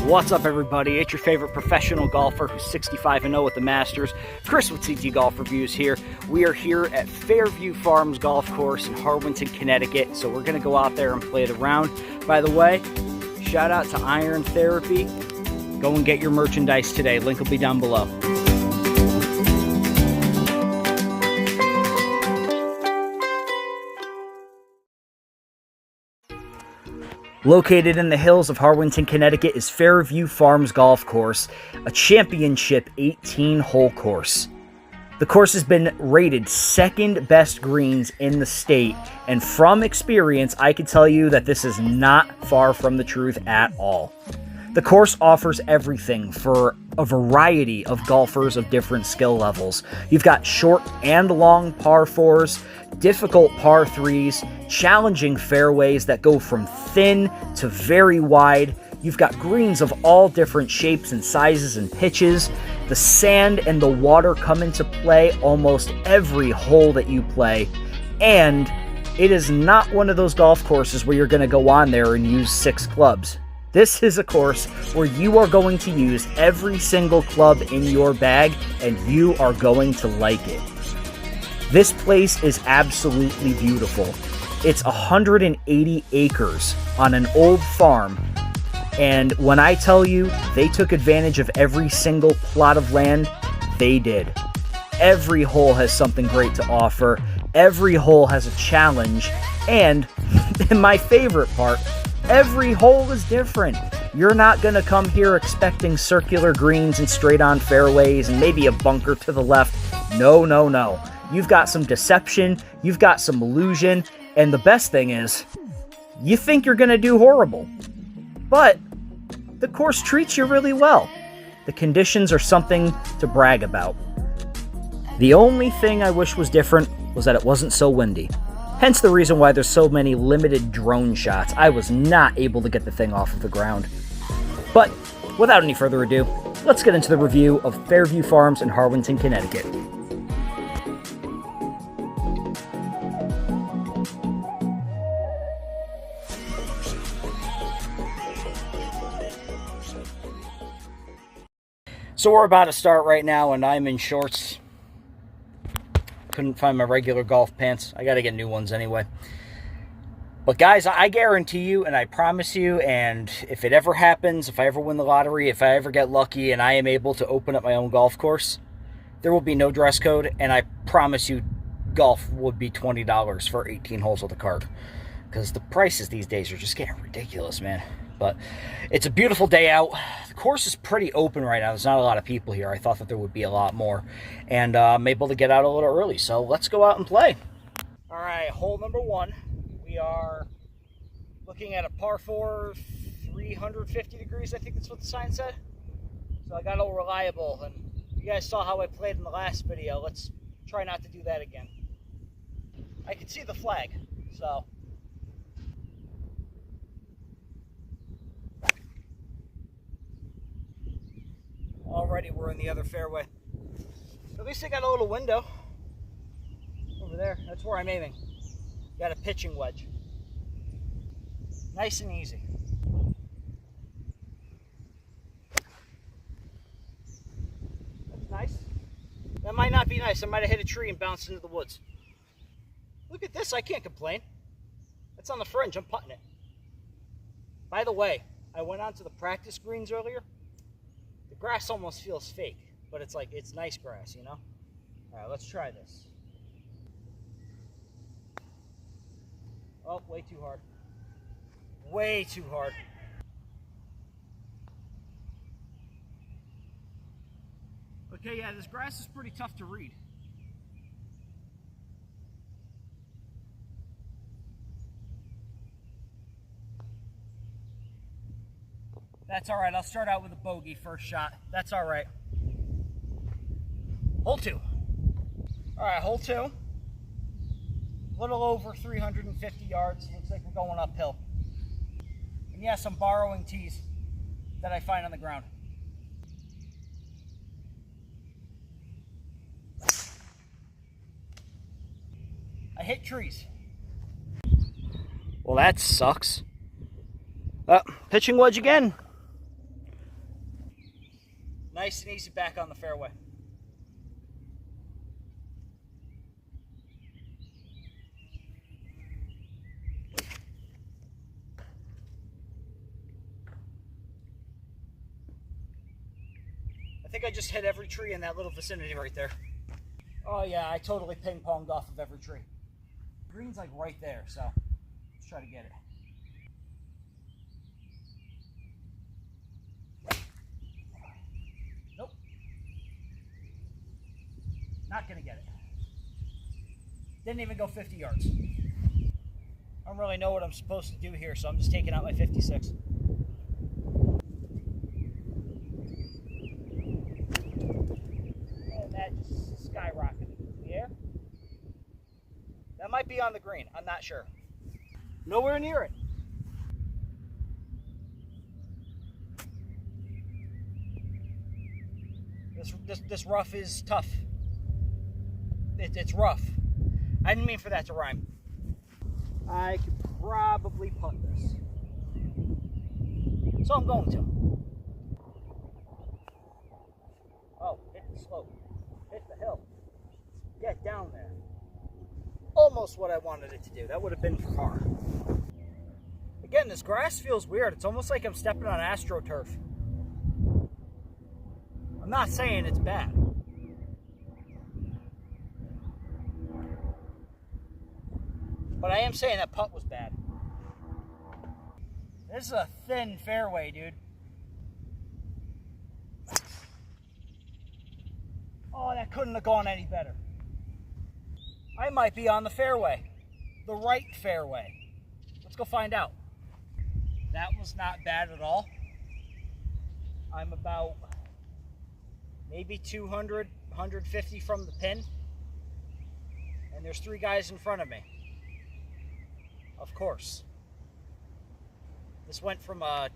What's up, everybody? It's your favorite professional golfer who's 65-0 at the Masters. Chris with CT Golf Reviews here. We are here at Fairview Farm's golf course in Harwinton, Connecticut. So we're going to go out there and play it around. By the way, shout out to Iron Therapy. Go and get your merchandise today. Link will be down below. Located in the hills of Harwinton, Connecticut is Fairview Farm's golf course, a championship 18-hole course. The course has been rated second best greens in the state, and from experience, I can tell you that this is not far from the truth at all. The course offers everything for a variety of golfers of different skill levels. You've got short and long par 4s, difficult par 3s, challenging fairways that go from thin to very wide. You've got greens of all different shapes and sizes and pitches. The sand and the water come into play almost every hole that you play. And it is not one of those golf courses where you're going to go on there and use 6 clubs. This is a course where you are going to use every single club in your bag, and you are going to like it. This place is absolutely beautiful. It's 180 acres on an old farm, and when I tell you they took advantage of every single plot of land, they did. Every hole has something great to offer. Every hole has a challenge, and my favorite part, every hole is different. You're not going to come here expecting circular greens and straight-on fairways and maybe a bunker to the left. No, no, no. You've got some deception, you've got some illusion, and the best thing is, you think you're going to do horrible. But the course treats you really well. The conditions are something to brag about. The only thing I wish was different was that it wasn't so windy. Hence the reason why there's so many limited drone shots. I was not able to get the thing off of the ground. But without any further ado, let's get into the review of Fairview Farms in Harwinton, Connecticut. So we're about to start right now, and I'm in shorts. Couldn't find my regular golf pants. I got to get new ones anyway. But guys, I guarantee you, and I promise you, and if it ever happens, if I ever win the lottery, if I ever get lucky and I am able to open up my own golf course, there will be no dress code, and I promise you golf would be $20 for 18 holes with a cart. Because the prices these days are just getting ridiculous, man. But it's a beautiful day out. The course is pretty open right now. There's not a lot of people here. I thought that there would be a lot more. And I'm able to get out a little early. So let's go out and play. All right, hole number 1. We are looking at a par 4, 350 degrees. I think that's what the sign said. So I got a little reliable. And you guys saw how I played in the last video. Let's try not to do that again. I can see the flag. So... already we're in the other fairway. At least I got a little window over there. That's where I'm aiming. Got a pitching wedge. Nice and easy. That's nice. That might not be nice. I might have hit a tree and bounced into the woods. Look at this. I can't complain. That's on the fringe. I'm putting it. By the way, I went onto the practice greens earlier. The grass almost feels fake, but it's like, it's nice grass, you know? All right, let's try this. Oh, way too hard. Way too hard. Okay, yeah, this grass is pretty tough to read. That's all right. I'll start out with a bogey first shot. That's all right. Hole 2. All right, hole 2. A little over 350 yards. Looks like we're going uphill. And yes, I'm borrowing tees that I find on the ground. I hit trees. Well, that sucks. Pitching wedge again. Nice and easy back on the fairway. I think I just hit every tree in that little vicinity right there. Oh yeah, I totally ping-ponged off of every tree. Green's like right there, so let's try to get it. Nope. Not gonna get it. Didn't even go 50 yards. I don't really know what I'm supposed to do here, so I'm just taking out my 56. And that just skyrocketed in the air. That might be on the green. I'm not sure. Nowhere near it. This rough is tough. It's rough. I didn't mean for that to rhyme. I could probably putt this. So I'm going to. Oh, hit the slope. Hit the hill. Get down there. Almost what I wanted it to do. That would have been far. Again, this grass feels weird. It's almost like I'm stepping on AstroTurf. I'm not saying it's bad. But I am saying that putt was bad. This is a thin fairway, dude. Oh, that couldn't have gone any better. I might be on the fairway. The right fairway. Let's go find out. That was not bad at all. I'm about maybe 200, 150 from the pin. And there's 3 guys in front of me. Of course. This went from a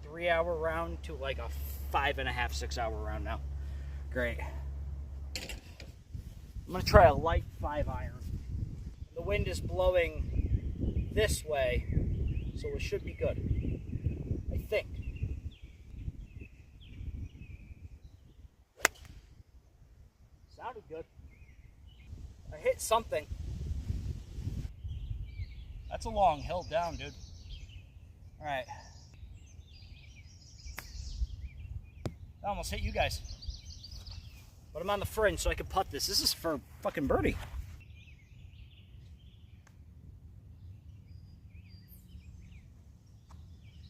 3-hour round to like a 5.5, 6-hour round now. Great. I'm going to try a light 5-iron. The wind is blowing this way, so it should be good. I think. Sounded good. I hit something. That's a long hill down, dude. All right. I almost hit you guys. But I'm on the fringe, so I can putt this. This is for fucking birdie.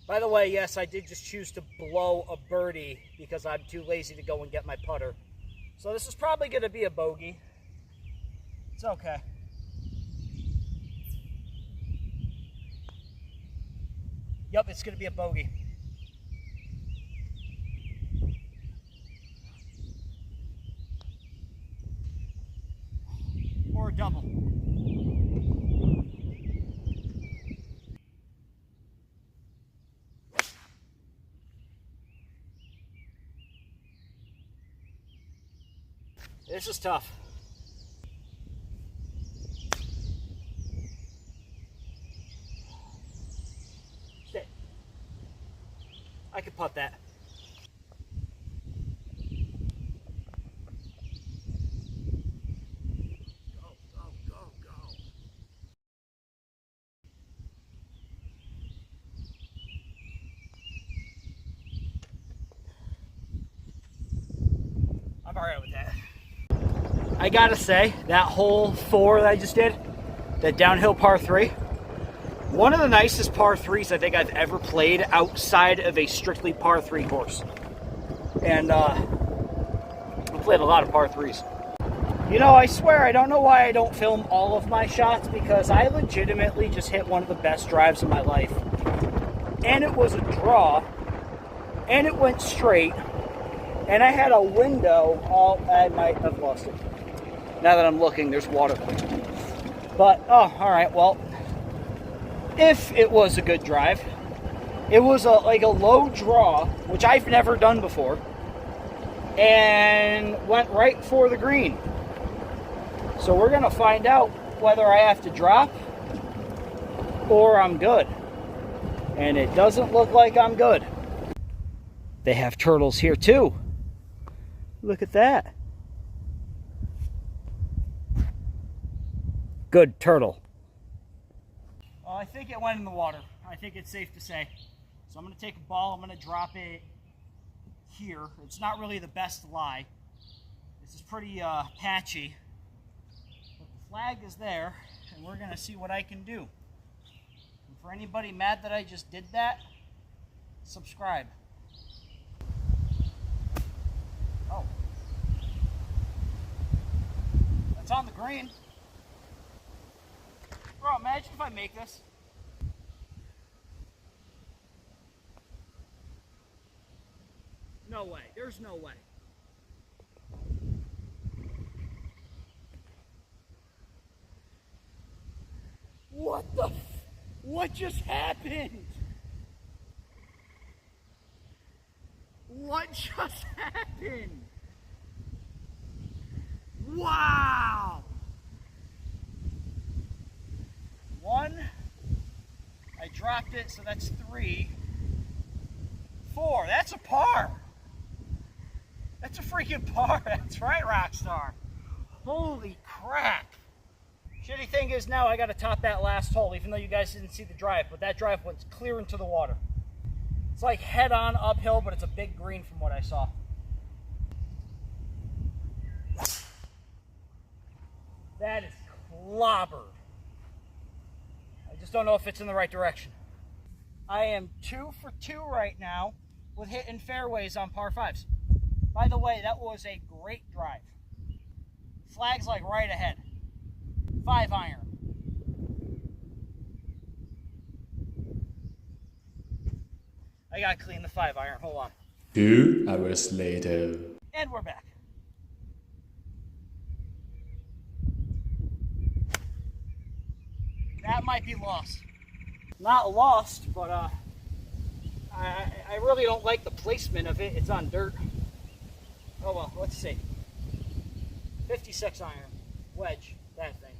By the way, yes, I did just choose to blow a birdie because I'm too lazy to go and get my putter. So this is probably going to be a bogey. It's okay. Yep, it's going to be a bogey. Or a double. This is tough. Sit. I could putt that. Go, go, go, go. I'm all right with that. I gotta say, that hole 4 that I just did, that downhill par 3, one of the nicest par 3s I think I've ever played outside of a strictly par 3 course. And I've played a lot of par 3s. You know, I swear, I don't know why I don't film all of my shots, because I legitimately just hit one of the best drives of my life. And it was a draw, and it went straight, and I had a window. I might have lost it. Now that I'm looking, there's water. But, oh, all right, well, if it was a good drive, it was like a low draw, which I've never done before, and went right for the green. So we're going to find out whether I have to drop or I'm good. And it doesn't look like I'm good. They have turtles here too. Look at that. Good turtle. Well, I think it went in the water. I think it's safe to say. So I'm going to take a ball. I'm going to drop it here. It's not really the best lie. This is pretty patchy. But the flag is there, and we're going to see what I can do. And for anybody mad that I just did that, subscribe. Oh. That's on the green. Bro, imagine if I make this. No way. There's no way. What just happened? What just happened? Wow! One, I dropped it, so that's 3. 4, that's a par. That's a freaking par. That's right, Rockstar. Holy crap. Shitty thing is now I got to top that last hole, even though you guys didn't see the drive, but that drive went clear into the water. It's like head on uphill, but it's a big green from what I saw. That is clobbered. I just don't know if it's in the right direction. I am 2 for 2 right now with hitting fairways on par 5s. By the way, that was a great drive. Flag's like right ahead. 5-iron. I gotta clean the 5-iron. Hold on. 2 hours later. And we're back. That might be lost. Not lost, but I really don't like the placement of it. It's on dirt. Oh well, let's see. 56 iron. Wedge. That thing.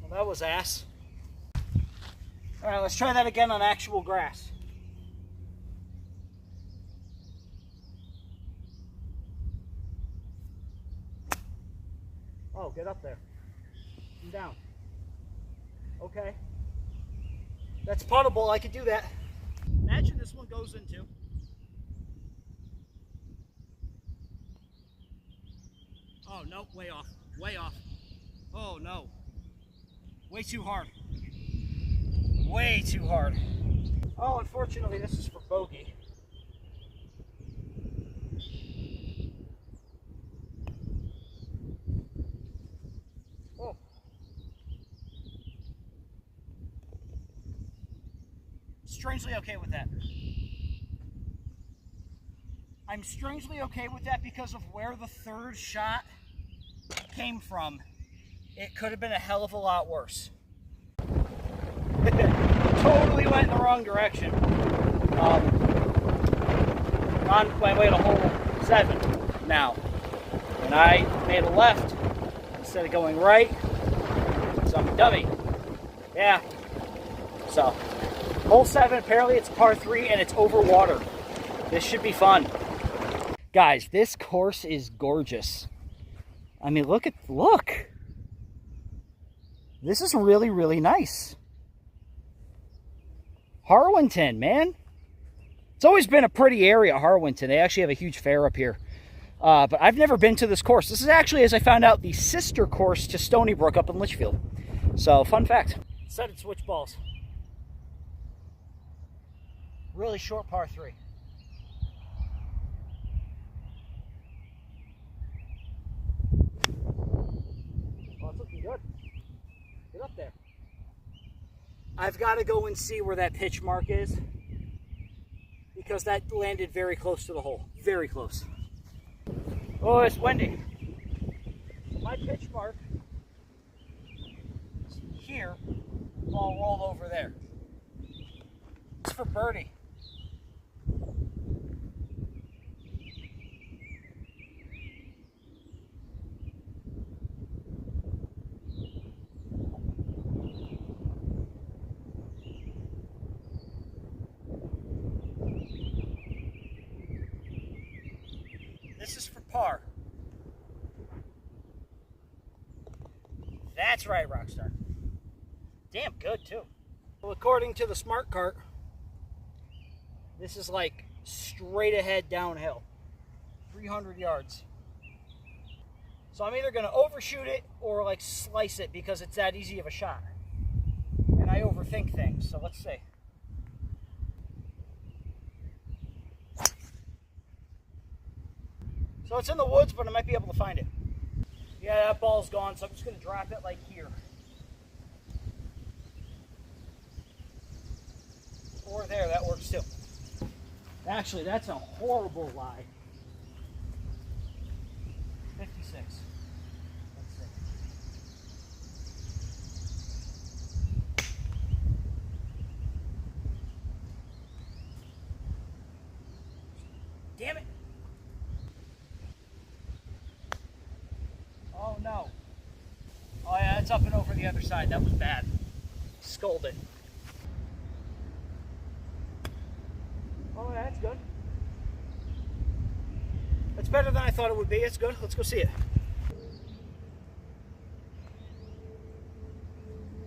Well, that was ass. Alright, let's try that again on actual grass. Oh, get up there. And down. Okay. That's puttable. I could do that. Imagine this one goes into. Oh, no. Way off. Way off. Oh, no. Way too hard. Way too hard. Oh, unfortunately, this is for bogey. Oh. Strangely okay with that. I'm strangely okay with that because of where the third shot came from. It could have been a hell of a lot worse. Totally went in the wrong direction. On my way to hole 7 now. And I made a left instead of going right. So I'm a dummy. Yeah. So, hole 7, apparently it's par 3 and it's over water. This should be fun. Guys, this course is gorgeous. I mean, look. This is really, really nice. Harwinton, man. It's always been a pretty area, Harwinton. They actually have a huge fair up here. But I've never been to this course. This is actually, as I found out, the sister course to Stony Brook up in Litchfield. So, fun fact. Set and switch balls. Really short par 3. Well, it's looking good. Get up there. I've got to go and see where that pitch mark is because that landed very close to the hole. Very close. Oh, it's windy. My pitch mark is here. Ball roll over there. It's for birdie. This is for par. That's right, Rockstar. Damn good, too. Well, according to the smart cart, this is like straight ahead downhill. 300 yards. So I'm either going to overshoot it or like slice it because it's that easy of a shot. And I overthink things, so let's see. So it's in the woods, but I might be able to find it. Yeah, that ball's gone, so I'm just going to drop it like here. Or there, that works too. Actually, that's a horrible lie. 56. Let's see. Damn it. Oh no. Oh yeah, it's up and over the other side. That was bad. Sculled it. Oh, that's good. That's better than I thought it would be. It's good. Let's go see it.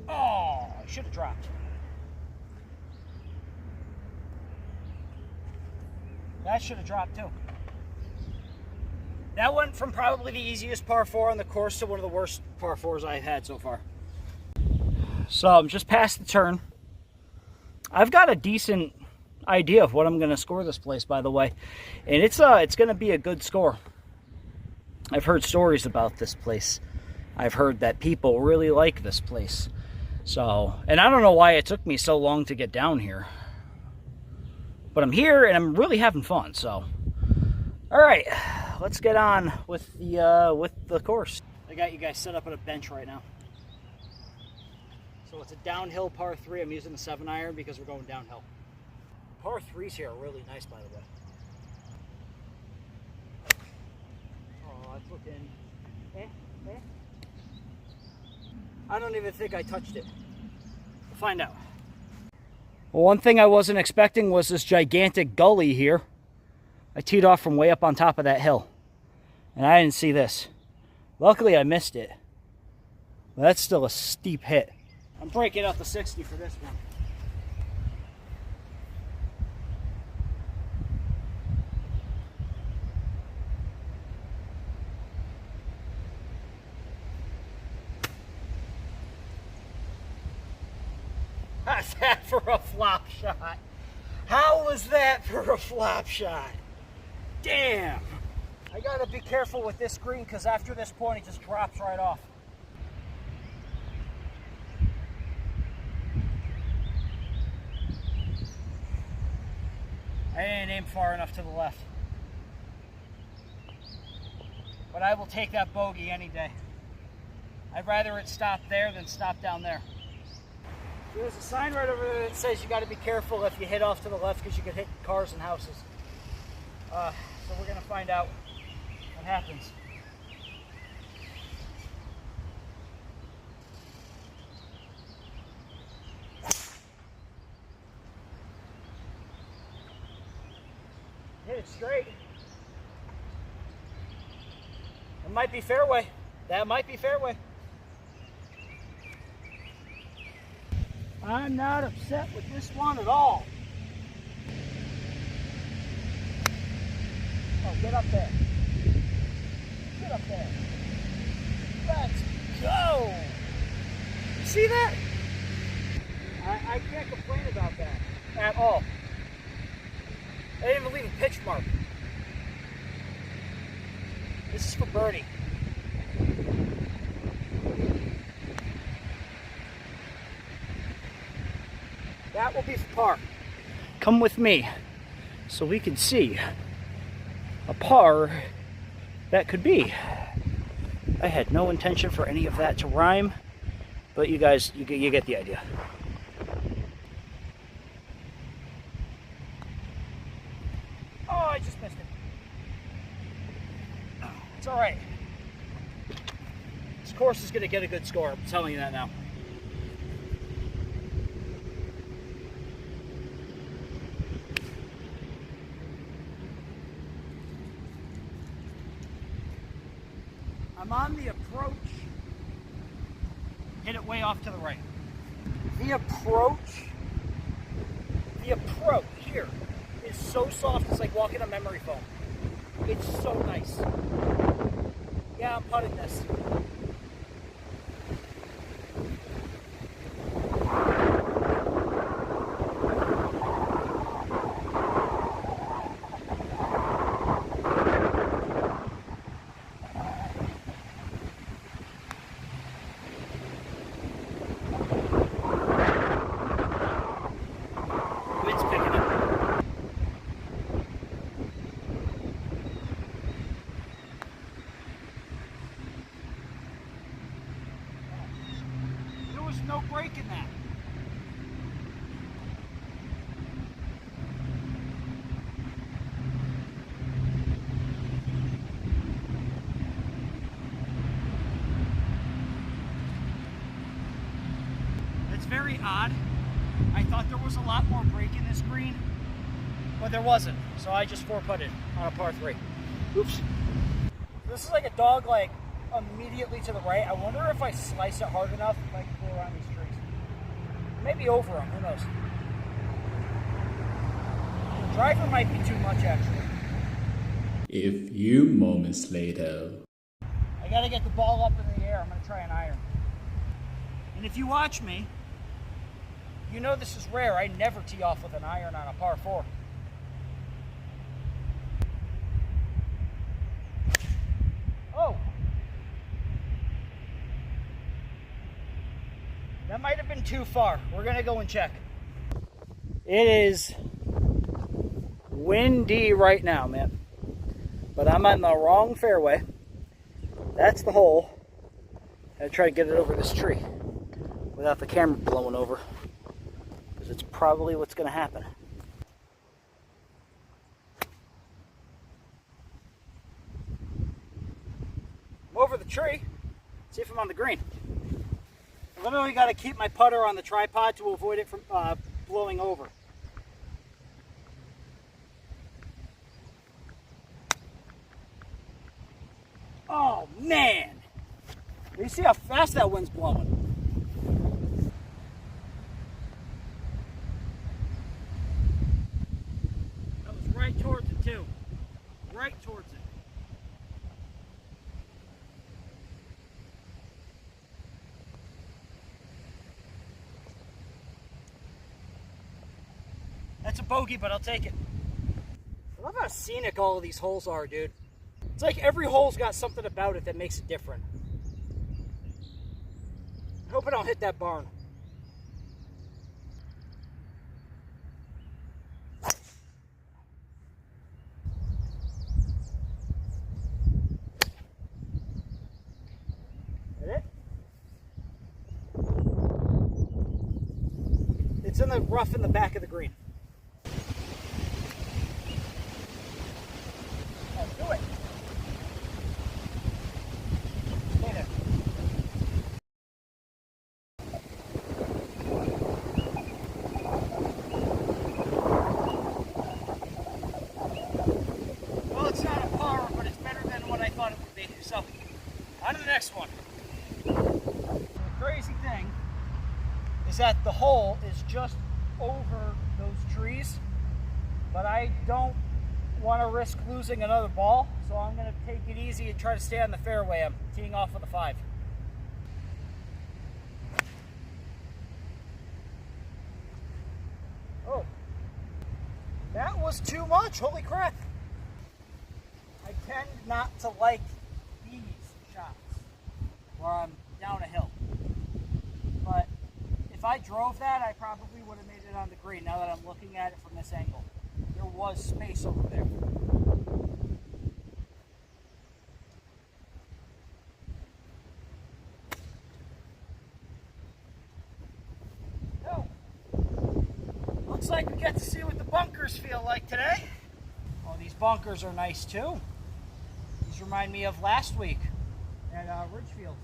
Oh, I should have dropped. That should have dropped too. That went from probably the easiest par 4 on the course to one of the worst par 4s I've had so far. So I'm just past the turn. I've got a decent idea of what I'm going to score this place, by the way, and it's going to be a good score. I've heard stories about this place. I've heard that people really like this place. So, and I don't know why it took me so long to get down here, but I'm here and I'm really having fun. So, all right, let's get on with the course. I got you guys set up at a bench right now. So it's a downhill par 3. I'm using the 7-iron because we're going downhill. Par 3s here are really nice, by the way. Oh, it's looking... I don't even think I touched it. We'll find out. Well, one thing I wasn't expecting was this gigantic gully here. I teed off from way up on top of that hill. And I didn't see this. Luckily, I missed it. But that's still a steep hit. I'm breaking out the 60 for this one. How's that for a flop shot? How was that for a flop shot? Damn! I gotta be careful with this green because after this point it just drops right off. I didn't aim far enough to the left. But I will take that bogey any day. I'd rather it stop there than stop down there. There's a sign right over there that says you got to be careful if you hit off to the left because you could hit cars and houses. So we're going to find out what happens. Hit it straight. It might be fairway. That might be fairway. I'm not upset with this one at all. Oh, get up there. Get up there. Let's go. You see that? I can't complain about that at all. I didn't even leave a pitch mark. This is for birdie. That will be for par. Come with me so we can see a par that could be. I had no intention for any of that to rhyme, but you guys, you get the idea. Oh, I just missed it. It's all right. This course is going to get a good score. I'm telling you that now. I'm on the approach. Hit it way off to the right. The approach here is so soft, it's like walking on memory foam. It's so nice. Yeah, I'm putting this. Wind's picking up. There was no break in that. It's very odd. I thought there was a lot more break in this green, but there wasn't. So I just 4-putted on a par 3. Oops. This is like a dog leg immediately to the right. I wonder if I slice it hard enough if I can go around these trees. Maybe over them, who knows. The driver might be too much actually. A few moments later. I gotta get the ball up in the air. I'm gonna try an iron. And if you watch me, you know this is rare. I never tee off with an iron on a par 4. Oh! That might have been too far. We're gonna go and check. It is windy right now, man. But I'm on the wrong fairway. That's the hole. I try to get it over this tree without the camera blowing over. It's probably what's going to happen. I'm over the tree. See if I'm on the green. I literally got to keep my putter on the tripod to avoid it from blowing over. Oh man! You see how fast that wind's blowing? Right towards it too. Right towards it. That's a bogey, but I'll take it. I love how scenic all of these holes are, dude. It's like every hole's got something about it that makes it different. I hope I don't hit that barn. It's in the rough in the back of the green. Oh, do it. Stay there. Well, it's not a par, but it's better than what I thought it would be. So, on to the next one. The crazy thing is that the hole is just over those trees, but I don't want to risk losing another ball, so I'm going to take it easy and try to stay on the fairway. I'm teeing off with a 5. Oh, that was too much. Holy crap. I tend not to like these shots where I'm down a hill, but if I drove that, I probably would have made it on the green. Now that I'm looking at it from this angle, there was space over there. No. Looks like we get to see what the bunkers feel like today. Oh, these bunkers are nice too. These remind me of last week at Litchfield.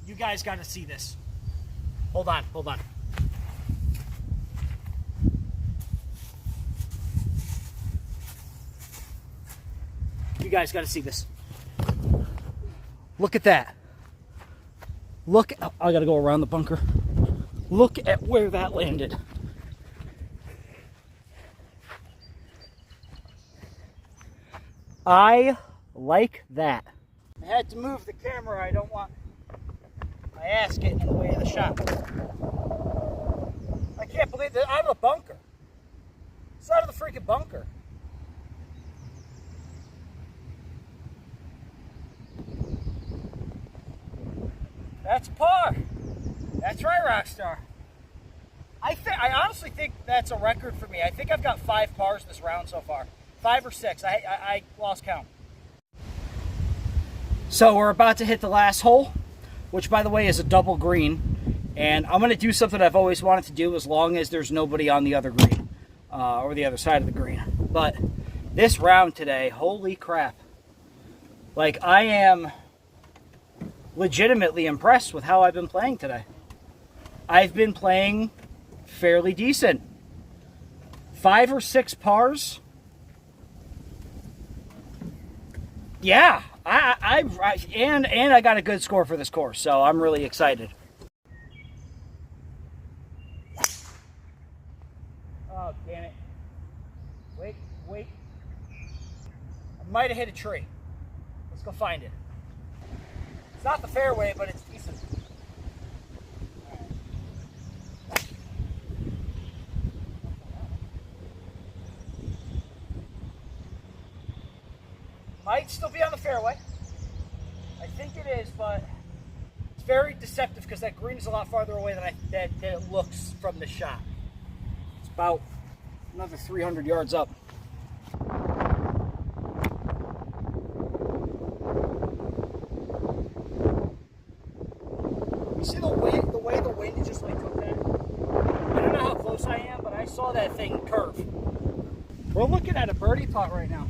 You guys got to see this. Hold on, hold on. You guys got to see this. Look at that. Look, I got to go around the bunker. Look at where that landed. I like that. I had to move the camera. I don't want my ass getting in the way of the shot. I can't believe they're out of the bunker. It's out of the freaking bunker. That's par. That's right, Rockstar. I honestly think that's a record for me. I think I've got 5 pars this round so far. 5 or 6. I lost count. So we're about to hit the last hole, which, by the way, is a double green. And I'm going to do something I've always wanted to do as long as there's nobody on the other green, or the other side of the green. But this round today, holy crap. Like, I am legitimately impressed with how I've been playing today. I've been playing fairly decent. 5 or 6 pars. Yeah, and I got a good score for this course, so I'm really excited. Oh, damn it. Wait. I might have hit a tree. Let's go find it. It's not the fairway, but it's decent. Might still be on the fairway. I think it is, but it's very deceptive because that green is a lot farther away than it looks from the shot. It's about another 300 yards up. You see the way the wind just like took that? I don't know how close I am, but I saw that thing curve. We're looking at a birdie putt right now.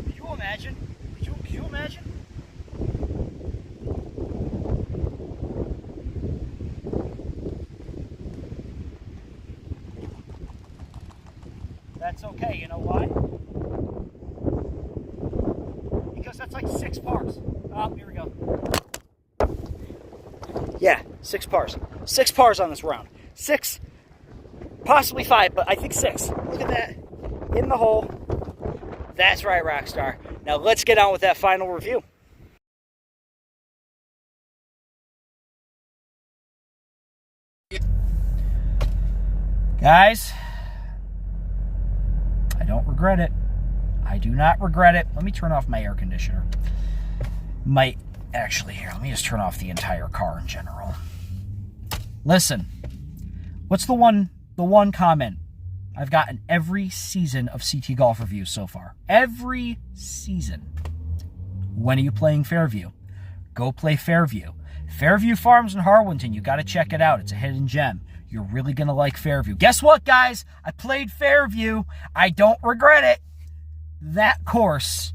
Could you imagine? Could you imagine? That's okay, you know why? Because that's like 6 pars. Oh, here we go. Yeah, 6 pars. 6 pars on this round. 6, possibly 5, but I think 6. Look at that. In the hole. That's right, Rockstar. Now let's get on with that final review. Guys, I don't regret it. I do not regret it. Let me turn off my air conditioner. Let me just turn off the entire car in general. Listen, what's the one comment I've gotten every season of CT Golf Reviews so far? Every season. When are you playing Fairview? Go play Fairview. Fairview Farms in Harwinton, you got to check it out. It's a hidden gem. You're really going to like Fairview. Guess what, guys? I played Fairview. I don't regret it. That course,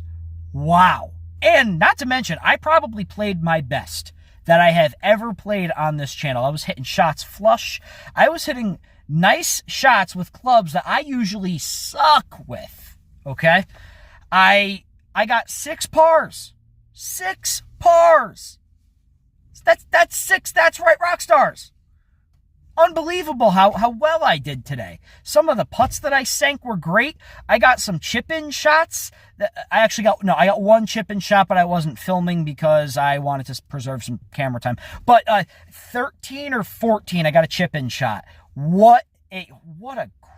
wow. And not to mention, I probably played my best that I have ever played on this channel. I was hitting shots flush. I was hitting nice shots with clubs that I usually suck with, okay? I got 6 pars. 6 pars. That's 6. That's right, Rockstars. Unbelievable how well I did today. Some of the putts that I sank were great. I got some chip-in shots. I got 1 chip-in shot, but I wasn't filming because I wanted to preserve some camera time. But 13 or 14, I got a chip-in shot. What a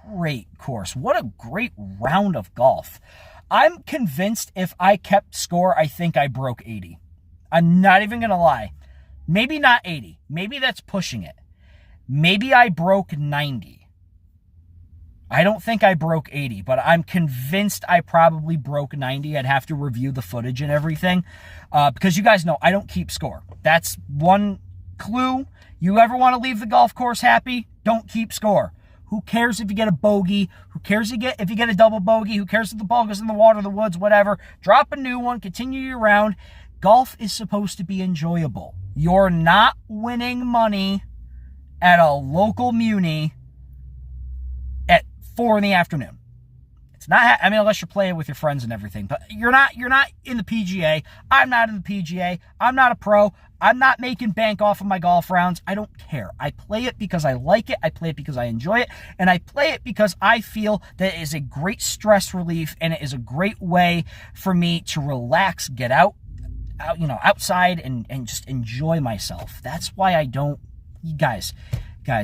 great course. What a great round of golf. I'm convinced if I kept score, I think I broke 80. I'm not even going to lie. Maybe not 80. Maybe that's pushing it. Maybe I broke 90. I don't think I broke 80, but I'm convinced I probably broke 90. I'd have to review the footage and everything because you guys know I don't keep score. That's one clue. You ever want to leave the golf course happy? Don't keep score. Who cares if you get a bogey? Who cares if you get a double bogey? Who cares if the ball goes in the water, the woods, whatever? Drop a new one. Continue your round. Golf is supposed to be enjoyable. You're not winning money at a local muni at 4 in the afternoon. I mean, unless you're playing with your friends and everything, but you're not in the PGA. I'm not in the PGA. I'm not a pro. I'm not making bank off of my golf rounds. I don't care. I play it because I like it. I play it because I enjoy it. And I play it because I feel that it is a great stress relief and it is a great way for me to relax, get outside and just enjoy myself. That's why I don't, guys,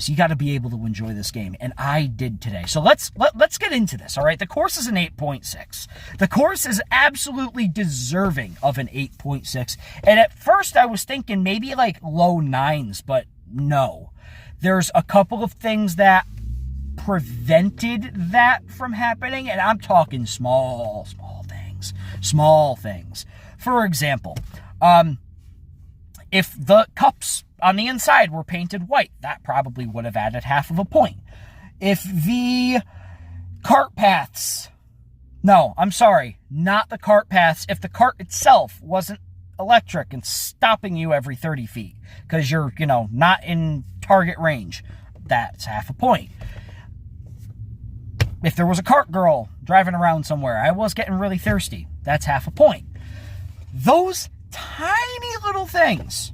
you got to be able to enjoy this game, and I did today. So let's get into this, all right? The course is an 8.6. The course is absolutely deserving of an 8.6, and at first I was thinking maybe like low 9s, but no. There's a couple of things that prevented that from happening, and I'm talking small things. For example, if the cups on the inside were painted white, that probably would have added half of a point. If the cart paths, no, I'm sorry, not the cart paths. If the cart itself wasn't electric and stopping you every 30 feet because you're, not in target range, that's half a point. If there was a cart girl driving around somewhere, I was getting really thirsty, that's half a point. Those tiny little things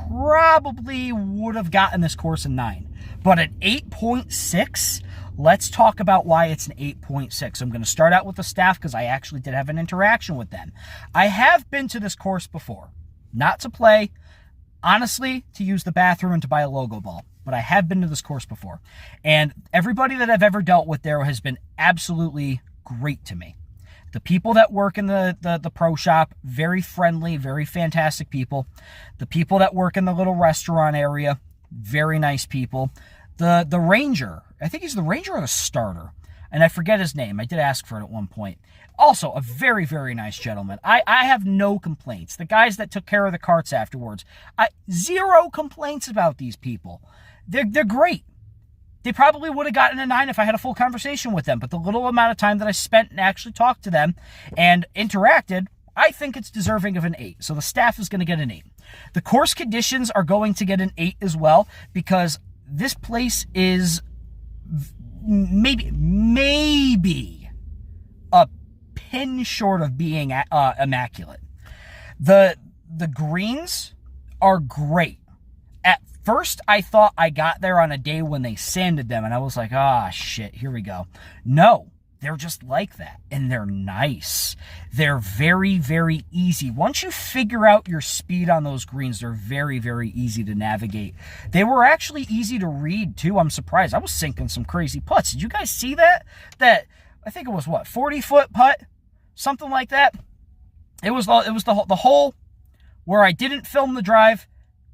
probably would have gotten this course a 9. But an 8.6, let's talk about why it's an 8.6. I'm going to start out with the staff because I actually did have an interaction with them. I have been to this course before. Not to play, honestly, to use the bathroom and to buy a logo ball. But I have been to this course before. And everybody that I've ever dealt with there has been absolutely great to me. The people that work in the pro shop, very friendly, very fantastic people. The people that work in the little restaurant area, very nice people. The ranger, I think he's the ranger or the starter, and I forget his name. I did ask for it at one point. Also, a very, very nice gentleman. I have no complaints. The guys that took care of the carts afterwards, zero complaints about these people. They're great. They probably would have gotten a 9 if I had a full conversation with them, but the little amount of time that I spent and actually talked to them and interacted, I think it's deserving of an 8. So the staff is going to get an 8. The course conditions are going to get an 8 as well because this place is maybe a pin short of being immaculate. The greens are great. At first, I thought I got there on a day when they sanded them, and I was like, shit, here we go. No, they're just like that, and they're nice. They're very, very easy. Once you figure out your speed on those greens, they're very, very easy to navigate. They were actually easy to read, too. I'm surprised. I was sinking some crazy putts. Did you guys see that? That, I think it was, 40-foot putt? Something like that. It was the hole where I didn't film the drive,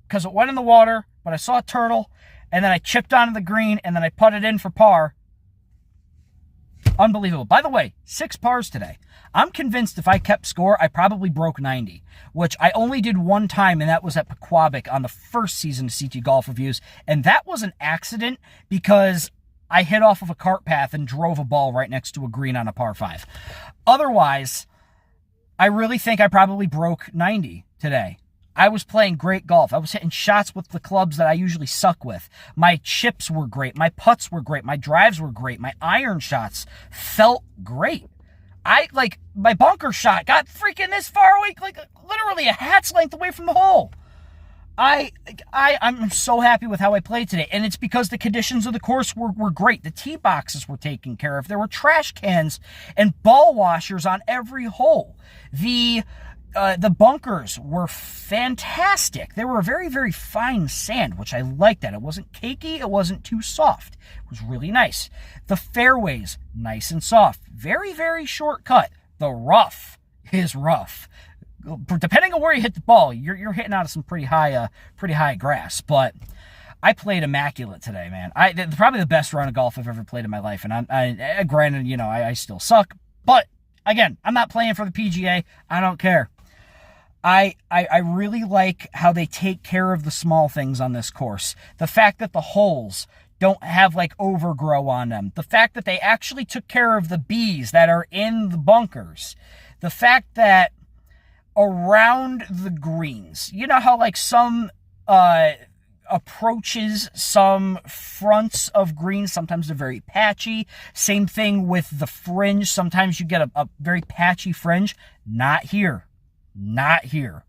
because it went in the water, but I saw a turtle, and then I chipped onto the green, and then I putted in for par. Unbelievable. By the way, 6 pars today. I'm convinced if I kept score, I probably broke 90, which I only did one time, and that was at Pequabic on the first season of CT Golf Reviews, and that was an accident because I hit off of a cart path and drove a ball right next to a green on a par 5. Otherwise, I really think I probably broke 90 today. I was playing great golf. I was hitting shots with the clubs that I usually suck with. My chips were great. My putts were great. My drives were great. My iron shots felt great. My bunker shot got freaking this far away, like literally a hat's length away from the hole. I'm so happy with how I played today, and it's because the conditions of the course were great. The tee boxes were taken care of. There were trash cans and ball washers on every hole. The bunkers were fantastic. They were a very, very fine sand, which I liked that. It wasn't cakey. It wasn't too soft. It was really nice. The fairways, nice and soft. Very, very short cut. The rough is rough. Depending on where you hit the ball, you're hitting out of some pretty high grass. But I played immaculate today, man. Probably the best round of golf I've ever played in my life. And granted, I still suck. But again, I'm not playing for the PGA. I don't care. I really like how they take care of the small things on this course. The fact that the holes don't have overgrow on them. The fact that they actually took care of the bees that are in the bunkers. The fact that around the greens, you know how some approaches some fronts of greens. Sometimes they're very patchy. Same thing with the fringe. Sometimes you get a very patchy fringe. Not here. Not here.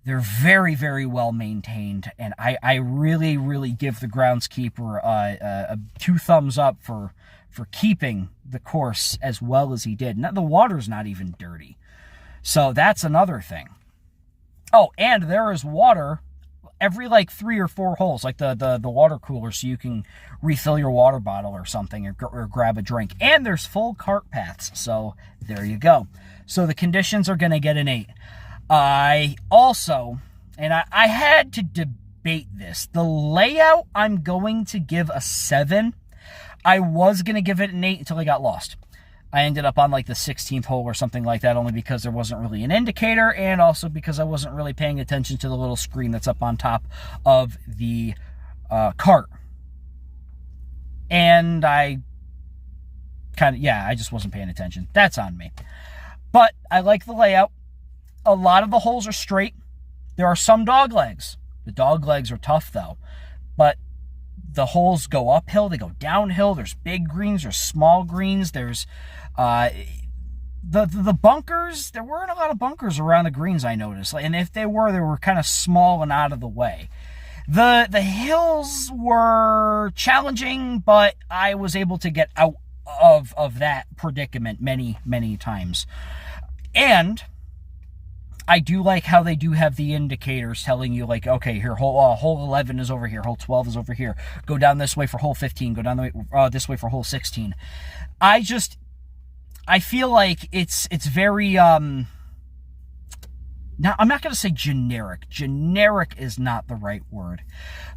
They're very, very well maintained, and I really, really give the groundskeeper 2 thumbs up for keeping the course as well as he did. Now, the water's not even dirty, so that's another thing. Oh, and there is water every like 3 or 4 holes, like the water cooler, so you can refill your water bottle or something, or grab a drink. And there's full cart paths, so there you go. So the conditions are going to get an 8. I also, and I had to debate this, the layout I'm going to give a 7. I was going to give it an 8 until I got lost. I ended up on like the 16th hole or something like that, only because there wasn't really an indicator, and also because I wasn't really paying attention to the little screen that's up on top of the cart. And I just wasn't paying attention. That's on me. But I like the layout. A lot of the holes are straight. There are some dog legs. The dog legs are tough, though. But the holes go uphill. They go downhill. There's big greens. There's small greens. There's the bunkers. There weren't a lot of bunkers around the greens, I noticed. And if they were kind of small and out of the way. The hills were challenging, but I was able to get out of that predicament many, many times. And I do like how they do have the indicators telling you, like, okay, here, hole 11 is over here, hole 12 is over here. Go down this way for hole 15. Go down this way for hole 16. I feel like it's very, now, I'm not going to say generic. Generic is not the right word.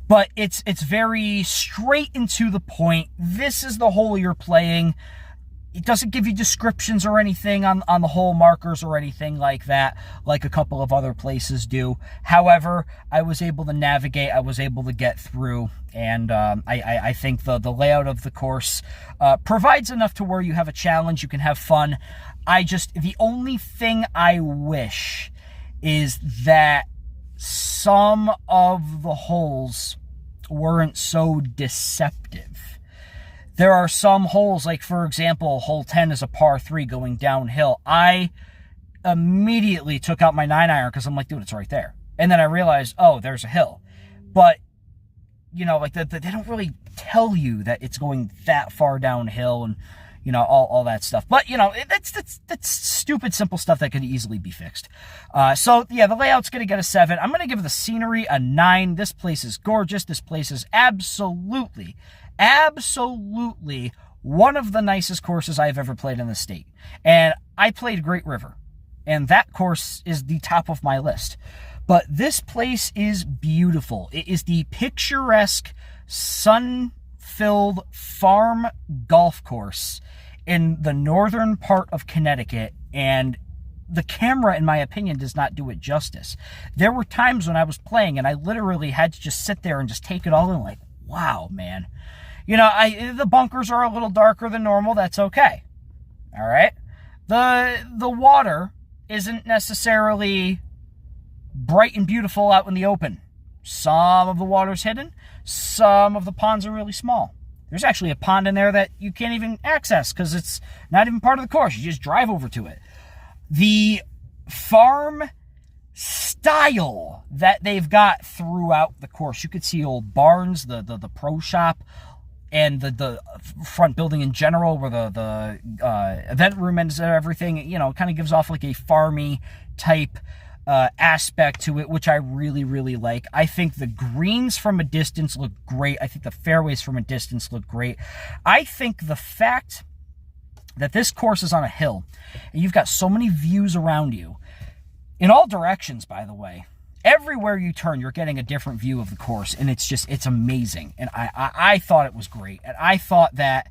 But it's very straight and to the point. This is the hole you're playing. It doesn't give you descriptions or anything on the hole markers or anything like that, like a couple of other places do. However, I was able to navigate. I was able to get through. And I think the layout of the course provides enough to where you have a challenge. You can have fun. The only thing I wish is that some of the holes weren't so deceptive. There are some holes, like, for example, hole 10 is a par 3 going downhill. I immediately took out my 9-iron because I'm like, dude, it's right there. And then I realized, oh, there's a hill. But, you know, like, they don't really tell you that it's going that far downhill and, you know, all that stuff. But, you know, that's stupid, simple stuff that could easily be fixed. So, yeah, the layout's going to get a 7. I'm going to give the scenery a 9. This place is gorgeous. This place is absolutely one of the nicest courses I've ever played in the state. And I played Great River, and that course is the top of my list. But this place is beautiful. It is the picturesque, sun-filled farm golf course in the northern part of Connecticut, and the camera, in my opinion, does not do it justice. There were times when I was playing, and I literally had to just sit there and just take it all in, like, wow, man. You know, the bunkers are a little darker than normal. That's okay. All right? The water isn't necessarily bright and beautiful out in the open. Some of the water's hidden. Some of the ponds are really small. There's actually a pond in there that you can't even access because it's not even part of the course. You just drive over to it. The farm style that they've got throughout the course. You could see old barns, the pro shop, and the front building in general, where the event room and everything, you know, kind of gives off like a farmy type aspect to it, which I really, really like. I think the greens from a distance look great. I think the fairways from a distance look great. I think the fact that this course is on a hill, and you've got so many views around you, in all directions, by the way. Everywhere you turn, you're getting a different view of the course, and it's amazing. And I thought it was great. And I thought that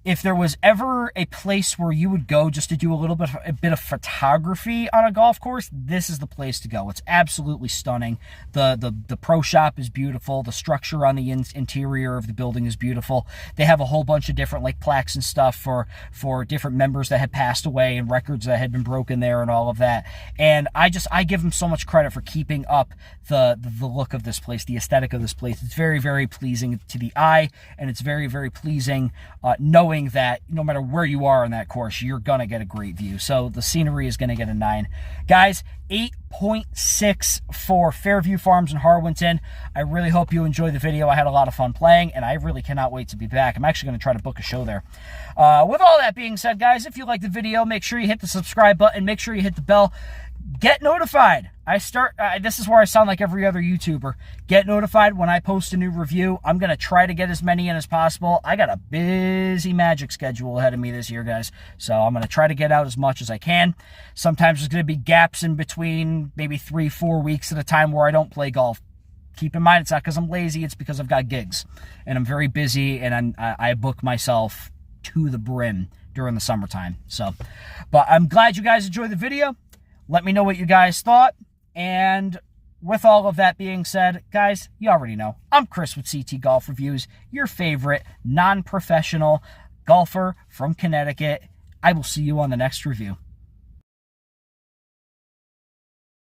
if there was ever a place where you would go just to do a bit of photography on a golf course, this is the place to go. It's absolutely stunning. The pro shop is beautiful. The structure on the interior of the building is beautiful. They have a whole bunch of different like plaques and stuff for different members that had passed away and records that had been broken there and all of that. And I give them so much credit for keeping up the look of this place, the aesthetic of this place. It's very, very pleasing to the eye, and it's very, very pleasing knowing that no matter where you are on that course, you're going to get a great view. So the scenery is going to get a 9. Guys, 8.6 for Fairview Farms in Harwinton. I really hope you enjoyed the video. I had a lot of fun playing, and I really cannot wait to be back. I'm actually going to try to book a show there. With all that being said, guys, if you like the video, make sure you hit the subscribe button. Make sure you hit the bell. Get notified. This is where I sound like every other YouTuber. Get notified when I post a new review. I'm going to try to get as many in as possible. I got a busy Magic schedule ahead of me this year, guys. So I'm going to try to get out as much as I can. Sometimes there's going to be gaps in between, maybe 3-4 weeks at a time where I don't play golf. Keep in mind, it's not because I'm lazy. It's because I've got gigs. And I'm very busy, and I book myself to the brim during the summertime. But I'm glad you guys enjoyed the video. Let me know what you guys thought. And with all of that being said, guys, you already know, I'm Chris with CT Golf Reviews, your favorite non-professional golfer from Connecticut. I will see you on the next review.